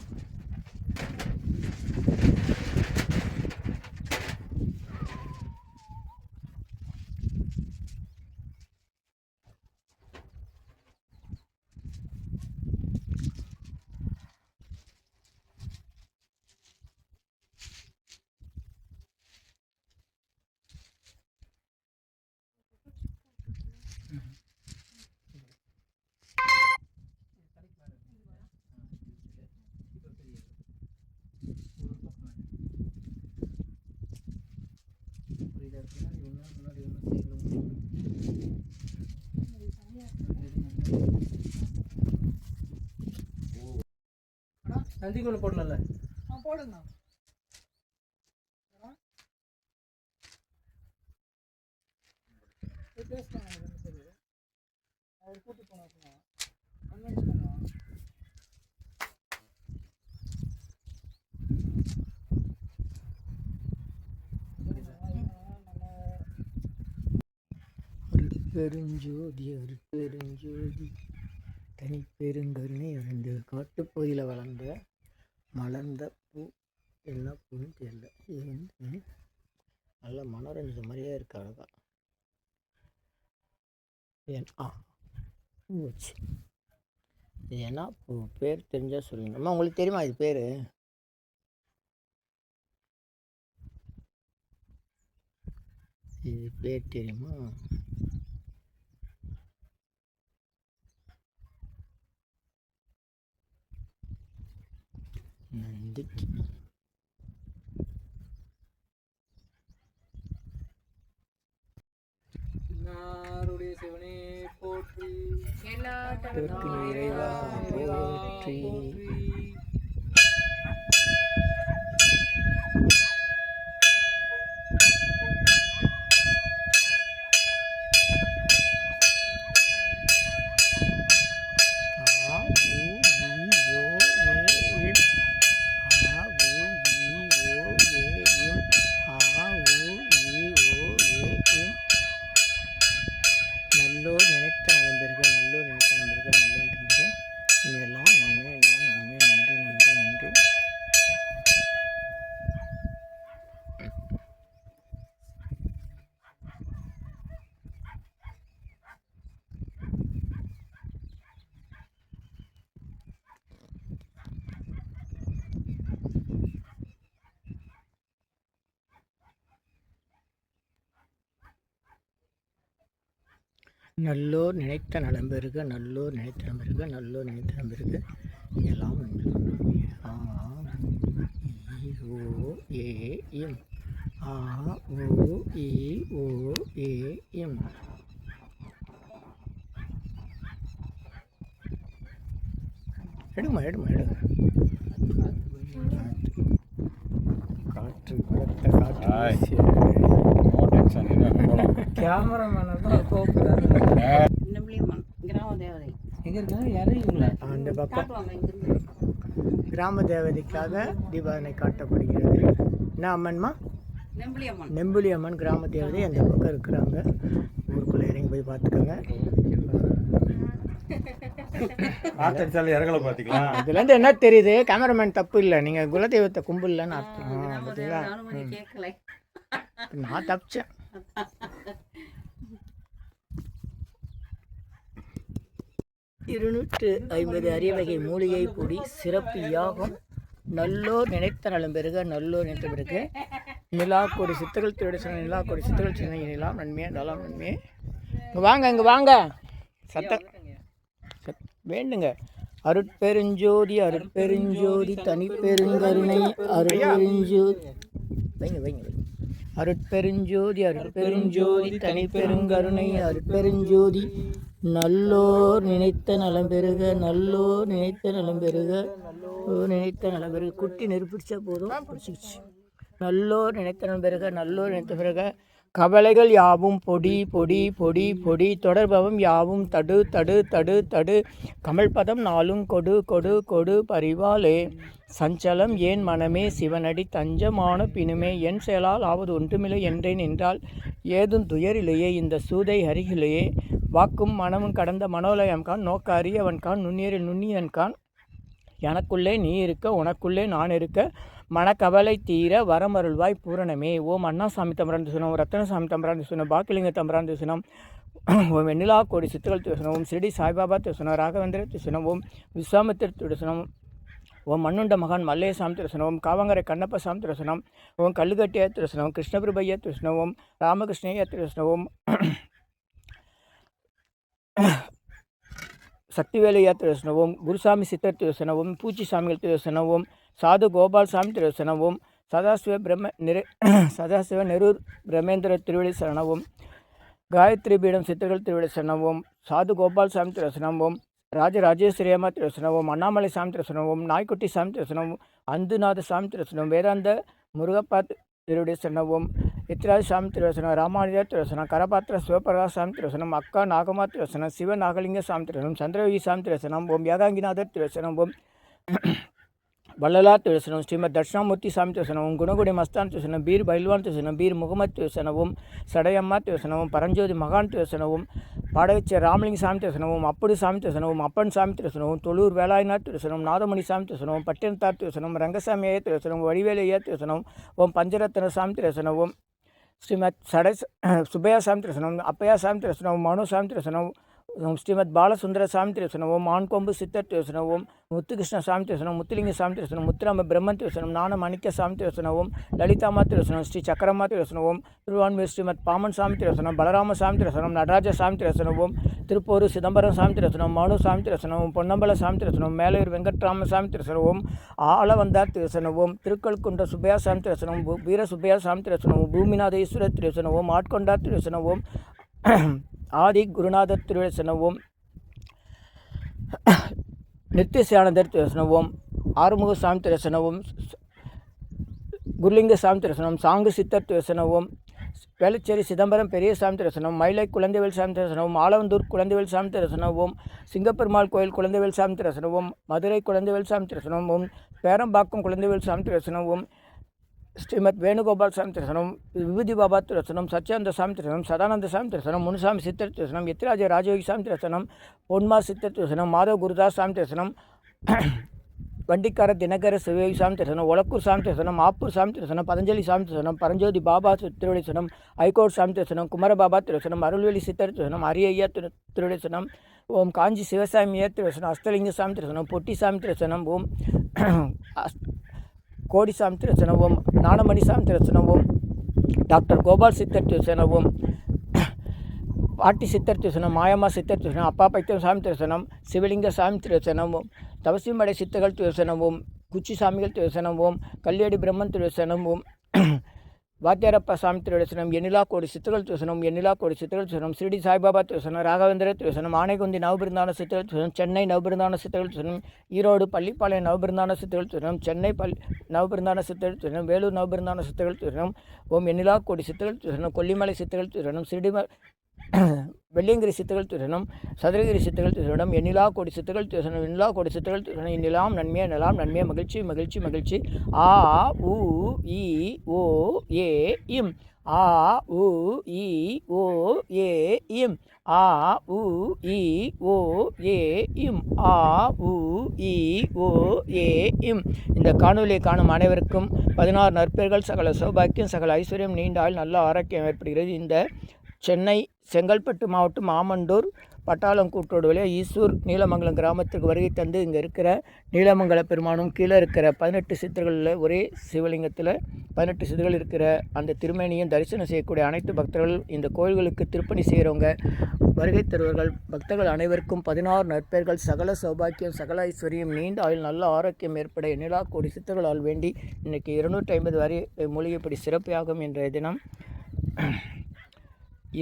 நந்திக்குள்ள போடல போடுங்க. அவர் கூட்டி போனா பெருஞ்சோதி அருட்பெருஞ்சோதி தனிப்பெருங்கருணை அறிந்து காட்டுப்பகுதியில் வளர்ந்த மலர்ந்த பூ என்ன பூன்னு தெரியல. இது வந்து நல்ல மனோரஞ்ச மாதிரியே இருக்கு. அழகா பூ வச்சு இது என்ன பூ பேர் தெரிஞ்சால் சொல்லுங்க. அம்மா உங்களுக்கு தெரியுமா இது பேர்? இது பேர் தெரியுமா? நந்திக்கு நாருடைய சிவனே போற்றி, இறைவா போற்றி. நல்லோர் நினைத்த நலம்பெறுக, நல்லோர் நினைத்த நலம்பெறுக, நல்லோர் நம்புக. எல்லாம் நன்மை, எல்லாம் நன்மை. நன்றி நன்றி நன்றி. நல்லோர் நினைத்த நலம்பெறுக, நல்லோர் நினைத்த நலம்பெறுக, நல்லோர் நினைத்த நலம்பெறுக. எல்லாம் ஓ ஏ இம் ஆ ஓ இ ஓ ஏ இம். எடுமா எடுமா எடுங்க. காற்று பலத்த காற்று கேமராமேன் கோப்புறாரு.
கிராம தேவதை
எங்க இருக்காங்க? யாரும் இவங்களா? அந்த பக்கம்
காட்டுவாங்க. இங்கிருந்து
கிராம தேவதைக்காக தீபாவளி காட்டப்படுகிறது. என்ன அம்மன்மா? நெம்புலி அம்மன் கிராம தேவதை அந்த பக்கம் இருக்கிறாங்க. ஊருக்குள்ளே இறங்கி போய் பார்த்துக்கோங்க. இதுலேருந்து என்ன தெரியுது? கேமராமேன் தப்பு இல்லை, நீங்கள் குலதெய்வத்தை கும்பிடலன்னு அர்த்தம். பார்த்தீங்களா? நான் தப்பிச்சேன். இருநூற்று 50 அரியவகை மூலிகை பொடி சிறப்பு யாகம். நல்லோர் நினைத்த நலம் பெருக, நல்லோர் நினைத்த பிறகு நிலாக்கோடி சித்தர்கள் திருட சொன்ன நிலாக்கோடி சித்தர்கள் சொன்ன நிலாம் நன்மையே நலம் நன்மையே. இங்கே வாங்க சத்தம் வேண்டுங்க. அருட்பெருஞ்சோதி அருட்பெருஞ்சோதி தனி பெருங்கருணை அருட்பெருஞ்சோதி வைங்க அருட்பெருஞ்சோதி அருட்பெருஞ்சோதி தனி பெருங்கருணை அருட்பெருஞ்சோதி. நல்லோர் நினைத்த நலம் பெருக, நல்லோர் நினைத்த நலம் பெருக, நினைத்த நலம் பெருக. குட்டி நெருப்பிடிச்சா போதும், பிடிச்சிக்கிச்சு. நல்லோர் நினைத்த நலம் பெருக, நல்லோர் நினைத்த பிறக. கவலைகள் யாவும் பொடி பொடி பொடி பொடி, தொடர்பவம் யாவும் தடு தடு தடு தடு. கமல்பதம் நாளும் கொடு கொடு கொடு பரிவாலே. சஞ்சலம் ஏன் மனமே சிவனடி தஞ்சமான பிணுமே. என் செயலால் ஆவது ஒன்றுமில்லை என்றே நின்றால் ஏதும் துயரிலேயே இந்த சூதை அருகிலேயே. வாக்கும் மனமும் கடந்த மனோலயம்கான் நோக்க அறியவன்கான் நுண்ணியரில் நுண்ணியன்கான். எனக்குள்ளே நீ இருக்க உனக்குள்ளே நான் இருக்க மனக்கவலை தீர வரமருள்வாய் பூரணமே. ஓம் அண்ணாசாமி தம்பரான் திசுனம், ரத்னசாமி தம்பரான் திசுனம், பாக்கிலிங்க தம்பரான் திசுனம், ஓம் வெண்ணிலா கோடி சித்துகள் திசுனம், ஓம் சிறடி சாய்பாபா திசுனம், ராகவேந்திர திசுனம், ஓம் விஸ்வாமித்திர திசுனம், ஓம் மண்ணுண்ட மகான் மல்லேசாமி திருசனம், ஓம் காவங்கரை கண்ணப்ப சாமி திருசனம், ஓம் கல்லுகட்டிய திருசனம், கிருஷ்ணபிரபைய திருசனம், ஓம் ராமகிருஷ்ணய திருசனம், ஓம் சக்திவேலையா திருவசனவும், குருசாமி சித்தர் திருவசனவும், பூச்சி சாமிகள் திருவசனவும், சாது கோபால் சாமி திருவசனவும், சதாசிவ நெரூர் பிரமேந்திர திருவிழி சரணவும், காயத்ரி பீடம் சித்தர்கள் திருவிழி சரணவும், சாது கோபால் சாமி திருவசனவும், ராஜராஜேஸ்வரியம்மா திருவசனவும், அண்ணாமலை சாமி திருவசனவும், நாய்க்குட்டி சாமி திருவசனவும், அந்துநாத சாமி திருவசனம், வேதாந்த முருகப்பா திருவிழி சரணவும், இத்திராஜ் சாமி திருவசனம், ராமானுஜர் திருவசனம், கரபாத்திர சிவபிரகாஷ் சாமி திருவசனம், அக்கா நாகமா திருவசனம், சிவ நாகலிங்க சாமி திருவசனம், சந்திரயோகி சாமி திருவசனம், ஓம் யாகாங்கிநாதர் திருவசனம், ஓம் வள்ளலார் திருவசனம், ஸ்ரீமத் தட்சிணாமூர்த்தி சாமி திருவசனம், குணகுடி மஸ்தான் திருவசனம், பீர் பைல்வான் திருவசனம், பீர் முகமது திருவசனவும், சடையம்மா திருவசனவும், பரஞ்சோதி மகான் திருவசனவும், பாடவச்ச ராமலிங்க சாமி திருவசனவும், அப்படு சாமி திருவசனவும், அப்பன் சாமி திருவசனவும், தொழூர் வேலாயினார் திருவசனம், நாதமணி சாமி திருவசனவும், பட்டினத்தார் திருவசனம், ரங்கசாமி ஐயா திருவசனம், வடிவேலையா திருவசனம், ஓம் பஞ்சரத்ன சாமி திருவசனவும், ஸ்ரீமத் சுப்பையா சாமி திருவசனம், அப்பையா சாமி திருவசனம், மனு சாமி திருவசனம், ஸ்ரீமத் பாலசுந்தர சாமி திருவசனவும், மான்கொம்பு சித்தர் திருவசனவும், முத்துகிருஷ்ண சாமி திருவசனம், முத்துலிங்க சாமி திருவசனம், முத்துராம பிரம்மன் திருவசனம், ஞான மணிக்க சாமி திருவசனவும், லலிதாமா திருவசனம், ஸ்ரீ சக்கரம்மா திருவசனவும், திருவான்மீர் ஸ்ரீமத் பாமன் சாமி திருவசனம், பலராம சாமி திருவசனம், நடராஜ சாமி திருவசனவும், திருப்பூர் சிதம்பரம் சாமி திருவசனம், மனு சாமி திருவசனவும், பொன்னம்பல சாமி திருவசனவும், மேலையூர் வெங்கட்ராம சாமி திருவசனவும், ஆளவந்தார் திருவசனவும், திருக்கல்குன்ற சுப்பையா சாமி திருவசனவும், வீர சுப்பையா சாமி திருவசனவும், பூமிநாத ஈஸ்வரர் திருவசனவும், ஆட்கொண்டார் திருவசனவும், ஆதி குருநாதர் திருவசனவும், நித்தியசியானந்தர் திருவசனவும், ஆறுமுக சாமி திருவசனவும், குருலிங்க சாமி திருவசனம், சாங்கு சித்தர் திருவசனவும், வேளச்சேரி சிதம்பரம் பெரிய சாமி திருவசனம், மயிலை குழந்தைவேல் சாமி திருவசனவும், ஆலவந்தூர் குழந்தைவேல் சாமி திருவசனவும், சிங்கப்பெருமாள் கோயில் குழந்தைவேல் சாமி திருவசனவும், மதுரை குழந்தைவேல் சாமி திருவசனவும், பேரம்பாக்கம் குழந்தைவேல் சாமி திருவசனவும், ஸ்ரீமத் வேணுகோபால் சாமி திருவசனம், விபூதி பாபா திருவசனம், சச்சியானந்த சாமி திருவசனம், சதானந்த சாமி திருவசனம், முனுசாமி சித்தர் திருவசனம், எத்திராஜ ராஜயோகி சாமி திருவசனம், பொன்மார் சித்தர் திருவசனம், மாதவ குருதாஸ் சாமி திருவசனம், வண்டிக்கார தினகர சிவயோகி சாமி திருவசனம், ஒலக்கூர் சாமி திருவசனம், ஆப்பூர் சாமி திருவசனம், பதஞ்சலி சாமி திருவசனம், பரஞ்சோதி பாபா திருவடிசனம், ஐகோட் சாமி திருவசனம், குமரபாபா திருவசனம், அருள்வெளி சித்தர் திருவசனம், அரியய்யா திருவடிசனம், ஓம் காஞ்சி சிவசாமியா திருவசனம், அஸ்தலிங்க சாமி திருவசனம், பொட்டி சாமி திருவசனம், ஓம் கோடி சாமி திருவசனவும், ஞானமணி சாமி திருவசனவும், டாக்டர் கோபால் சித்தர் திருவசனவும், பாட்டி சித்தர் திருவசனம், மாயம்மா சித்தர் திருவசனம், அப்பா பைத்தியம் சாமி திருவசனம், சிவலிங்க சாமி திருவசனவும், தவசிமடை சித்தர்கள் திருவசனவும், குச்சி சாமிகள் திருவசனவும், கல்லியடி பிரம்மன் திருவசனவும், வாத்தியாரப்பா சாமி திருவசனம், எண்ணிலா கோடி சித்தர்கள் திருவசனம், எண்ணிலா கோடி சித்தர்கள் திருவசனம், சிறடி சாய்பாபா திருவசனம், ராகவேந்திர திருவசனம், ஆனைக்குந்தி நவபிருந்தான சித்தர்கள் திருவசனம், சென்னை நவபிருந்தான சித்தர்கள் திருவசனம், ஈரோடு பள்ளிப்பாளையம் நவபிருந்தான சித்தர்கள் திருவசனம், சென்னை நவபிருந்தான சித்தர்கள் திருவசனம், வேலூர் நவபிருந்தான சித்தர்கள் திருவசனம், ஓம் எண்ணிலா கோடி சித்தர்கள் திருவசனம், கொல்லிமலை சித்தர்கள் திருவசனம், வெள்ளியங்கிரி சித்துகள் துசனம், சதுரகிரி சித்துகள் துசனம், எண்ணிலா கோடி சித்துகள் துசனம், எண்ணிலா கோடி சித்துகள் துசனம், இன்னிலாம் நன்மையே நலாம் நன்மையே மகிழ்ச்சி மகிழ்ச்சி மகிழ்ச்சி. ஆ உ இ ஓ ஏ இம். ஆ உ இ ஓ ஏ இம். ஆ உ இ ஓ ஏ இம். ஆ உ இ ஓ ஏ இம். இந்த காணொலியை காணும் அனைவருக்கும் 16 நற்பெயர்கள், சகல சௌபாக்கியம், சகல ஐஸ்வர்யம், நீண்ட ஆயுள், நல்ல ஆரோக்கியம் ஏற்படுகிறது. இந்த சென்னை செங்கல்பட்டு மாவட்டம் ஆமண்டூர் பட்டாளம் கூட்டோடு வழியாக ஈசூர் நீலமங்கலம் கிராமத்திற்கு வருகை தந்து இங்கே இருக்கிற நீலமங்கல பெருமானும் கீழே இருக்கிற 18 சித்தர்களில் ஒரே சிவலிங்கத்தில் 18 சித்தர்கள் இருக்கிற அந்த திருமேனியும் தரிசனம் செய்யக்கூடிய அனைத்து பக்தர்கள், இந்த கோயில்களுக்கு திருப்பணி செய்கிறவங்க, வருகை தருவர்கள் பக்தர்கள் அனைவருக்கும் 16 நற்பெயர்கள், சகல சௌபாக்கியம், சகல ஐஸ்வர்யம், நீண்ட ஆயுள், நல்ல ஆரோக்கியம் ஏற்பட எண்ணிலா கோடி சித்தர்களால் வேண்டி இன்றைக்கி 250 வரை மூலிகைப்படி சிறப்பாகும். என்ற தினம்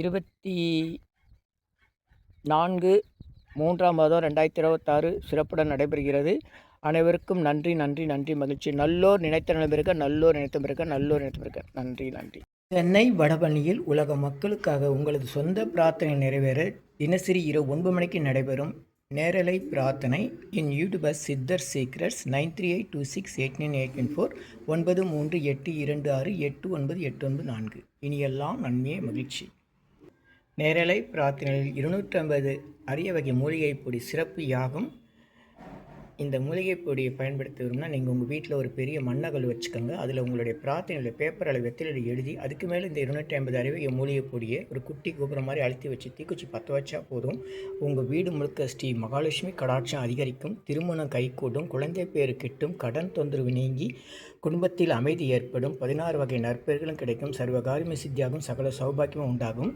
24/3/2026 சிறப்புடன் நடைபெறுகிறது. அனைவருக்கும் நன்றி நன்றி நன்றி மகிழ்ச்சி. நல்லோர் நினைத்த நிலைபிறக்க, நல்லோர் நினைத்த பிறக்க, நல்லோர் நினைத்த பிறக்க. நன்றி நன்றி. சென்னை வடபழனியில் உலக மக்களுக்காக உங்களது சொந்த பிரார்த்தனை நிறைவேற தினசரி இரவு 9 மணிக்கு நடைபெறும் நேரலை பிரார்த்தனை இன் யூடியூபர் சித்தர் சீக்ரெட்ஸ் 9382689894 9382268984. இனியெல்லாம் நன்மையே மகிழ்ச்சி. நேரலை பிரார்த்தனையில் 250 அரிய வகை மூலிகை பொடி சிறப்பு யாகம். இந்த மூலிகை பொடியை பயன்படுத்துகிறோம்னா நீங்கள் உங்கள் வீட்டில் ஒரு பெரிய மண்ணகல் வச்சுக்கோங்க. அதில் உங்களுடைய பிரார்த்தனையில் பேப்பர் அளவு வெத்திலையில் எழுதி அதுக்கு மேலே இந்த 250 அரிய வகை மூலிகை பொடியை ஒரு குட்டி கோபுரம் மாதிரி அழுத்தி வச்சு தீக்குச்சி பற்ற வச்சா போதும். உங்கள் வீடு முழுக்க ஸ்ரீ மகாலட்சுமி கடாட்சம் அதிகரிக்கும், திருமணம் கைகூடும், குழந்தை பேரு கிட்டும், கடன் தொந்தரவு நீங்கி குடும்பத்தில் அமைதி ஏற்படும், 16 வகை நற்பெயர்களும் கிடைக்கும், சர்வகாரியமே சித்தியாகும், சகல சௌபாக்கியமும் உண்டாகும்.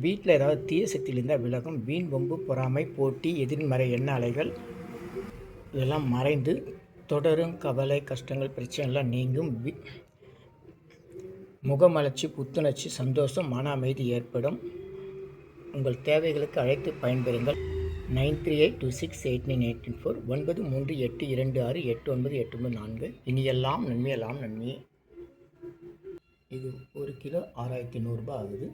வீட்டில் ஏதாவது தீய சக்தியில் இருந்தால் விலகும், வீண் வம்பு பொறாமை போட்டி எதிர்மறை எண்ண அலைகள் இதெல்லாம் மறைந்து தொடரும் கவலை கஷ்டங்கள் பிரச்சனைலாம் நீங்கும். முகமலர்ச்சி, புத்துணர்ச்சி, சந்தோஷம், மன அமைதி ஏற்படும். உங்கள் தேவைகளுக்கு அழைத்து பயன்பெறுங்கள். 9382689894 9382268984. இனியெல்லாம் நன்மையெல்லாம் நன்மையே. இது 1 கிலோ 6100 ரூபாய் ஆகுது.